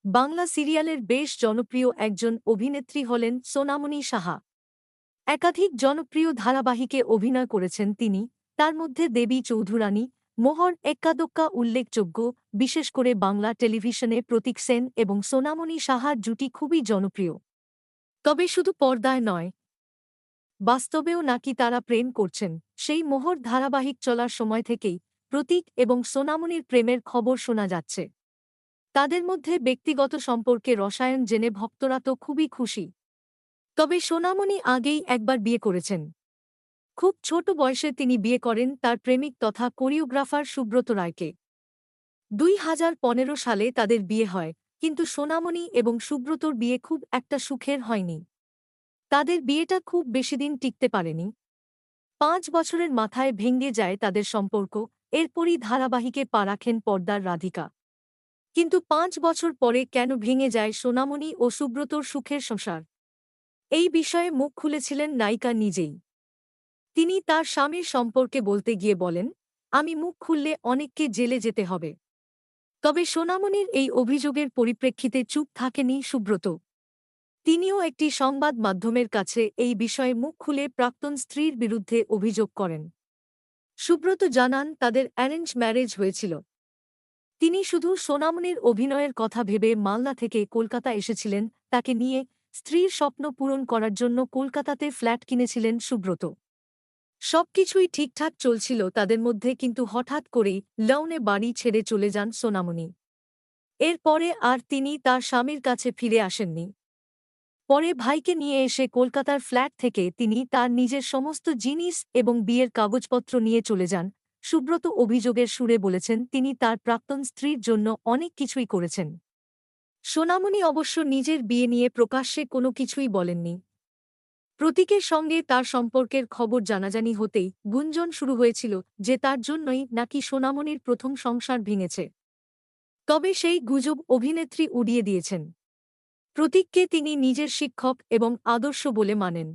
বাংলা সিরিয়ালের বেশ জনপ্রিয় একজন অভিনেত্রী হলেন সোনামণি সাহা। একাধিক জনপ্রিয় ধারাবাহিকে অভিনয় করেছেন তিনি, তার মধ্যে দেবী চৌধুরানী, মোহর এক্কাদোক্কা উল্লেখযোগ্য। বিশেষ করে বাংলা টেলিভিশনে প্রতীক সেন এবং সোনামণি সাহার জুটি খুবই জনপ্রিয়। তবে শুধু পর্দায় নয়, বাস্তবেও নাকি তারা প্রেম করছেন। সেই মোহর ধারাবাহিক চলার সময় থেকেই প্রতীক এবং সোনামণির প্রেমের খবর শোনা যাচ্ছে। তাদের মধ্যে ব্যক্তিগত সম্পর্কে রসায়ন জেনে ভক্তরা তো খুবই খুশি। তবে সোনামণি আগেই একবার বিয়ে করেছেন। খুব ছোট বয়সে তিনি বিয়ে করেন তার প্রেমিক তথা কোরিওগ্রাফার সুব্রত রায়কে। 2015 সালে তাদের বিয়ে হয়, কিন্তু সোনামণি এবং সুব্রতর বিয়ে খুব একটা সুখের হয়নি। তাদের বিয়েটা খুব বেশিদিন টিকতে পারেনি। 5 বছরের মাথায় ভেঙে যায় তাদের সম্পর্ক। এরপরই ধারাবাহিকে পা রাখেন পর্দার রাধিকা। কিন্তু 5 বছর পরে কেন ভেঙে যায় সোনামণি ও সুব্রতর সুখের সংসার? এই বিষয়ে মুখ খুলেছিলেন নায়িকা নিজেই। তিনি তার স্বামীর সম্পর্কে বলতে গিয়ে বলেন, আমি মুখ খুললে অনেককে জেলে যেতে হবে। তবে সোনামণির এই অভিযোগের পরিপ্রেক্ষিতে চুপ থাকেনি সুব্রত। তিনিও একটি সংবাদ মাধ্যমের কাছে এই বিষয়ে মুখ খুলে প্রাক্তন স্ত্রীর বিরুদ্ধে অভিযোগ করেন। সুব্রত জানান তাদের অ্যারেঞ্জ ম্যারেজ হয়েছিল। তিনি শুধু সোনামণির অভিনয়ের কথা ভেবে মালদা থেকে কলকাতা এসেছিলেন তাকে নিয়ে। স্ত্রীর স্বপ্ন পূরণ করার জন্য কলকাতাতে ফ্ল্যাট কিনেছিলেন সুব্রত। সবকিছুই ঠিকঠাক চলছিল তাদের মধ্যে, কিন্তু হঠাৎ করেই লউনে বাড়ি ছেড়ে চলে যান সোনামণি। এরপরে আর তিনি তার স্বামীর কাছে ফিরে আসেননি। পরে ভাইকে নিয়ে এসে কলকাতার ফ্ল্যাট থেকে তিনি তার নিজের সমস্ত জিনিস এবং বিয়ের কাগজপত্র নিয়ে চলে যান। সুব্রত অভিযোগের সুরে বলেছেন তিনি তার প্রাক্তন স্ত্রীর জন্য অনেক কিছুই করেছেন। সোনামণি অবশ্য নিজের বিয়ে নিয়ে প্রকাশ্যে কোনো কিছুই বলেননি। প্রতীকের সঙ্গে তার সম্পর্কের খবর জানাজানি হতেই গুঞ্জন শুরু হয়েছিল যে তার জন্যই নাকি সোনামণির প্রথম সংসার ভেঙেছে। তবে সেই গুজব অভিনেত্রী উড়িয়ে দিয়েছেন। প্রতীককে তিনি নিজের শিক্ষক এবং আদর্শ বলে মানেন।